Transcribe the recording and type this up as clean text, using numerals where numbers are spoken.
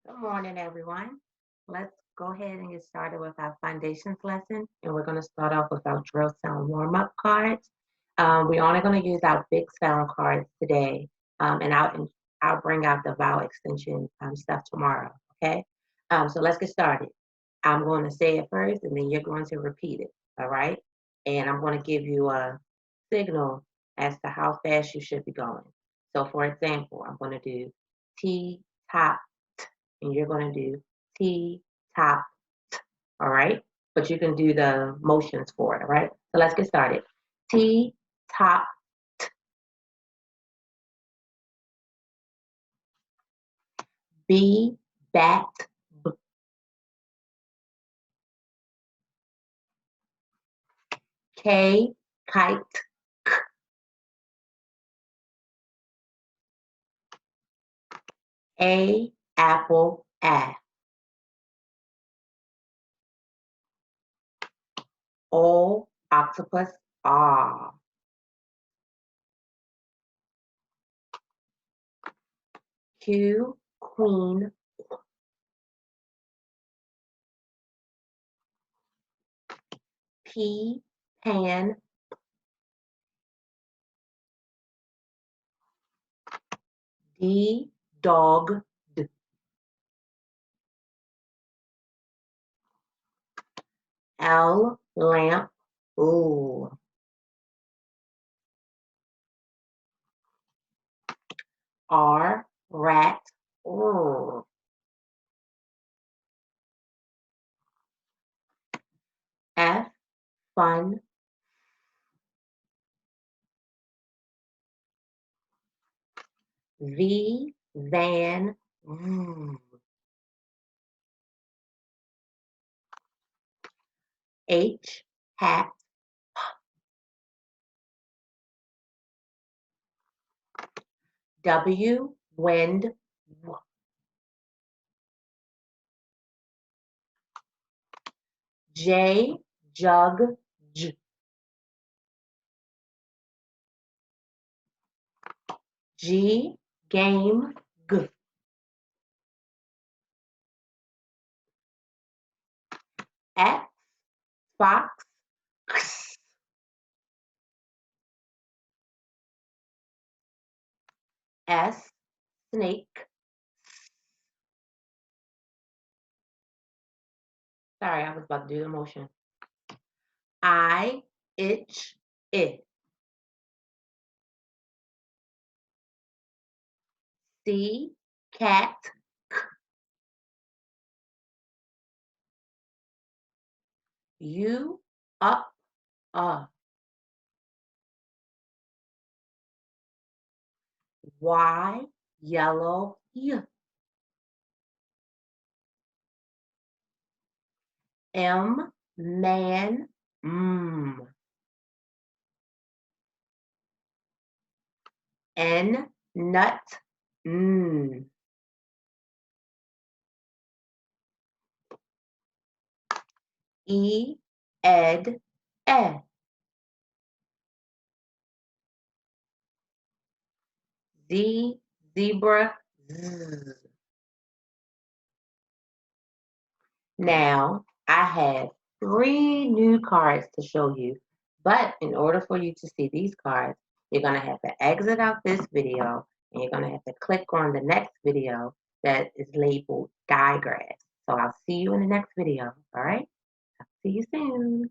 Good morning, everyone. Let's go ahead and get started with our foundations lesson. And we're going to start off with our drill sound warm-up cards. We're only going to use our big sound cards today. And I'll bring out the vowel extension stuff tomorrow. Okay. So let's get started. I'm going to say it first, and then you're going to repeat it. All right. And I'm going to give you a signal as to how fast you should be going. So, for example, I'm going to do T, top, and you're going to do T, top, all right? But you can do the motions for it, all right? So let's get started. T, top, B, bat, B, K, kite, A, apple, A, O, octopus, ah, Q, queen, P, pan, D, dog, D, L, lamp, ooh, R, rat, ooh, F, fun, V, van, H, hat, W, wind, J, jug, J, G, game, G, X, fox, X, S, snake. Sorry, I was about to do the motion. I, itch, it. C, cat, U, up, Y, yellow, Y. M, man, N, nut, E, ed, ed. Z, zebra, Z. Now, I have 3 new cards to show you, but in order for you to see these cards, you're going to have to exit out this video, and you're going to have to click on the next video that is labeled diagram. So I'll see you in the next video, all right? I'll see you soon.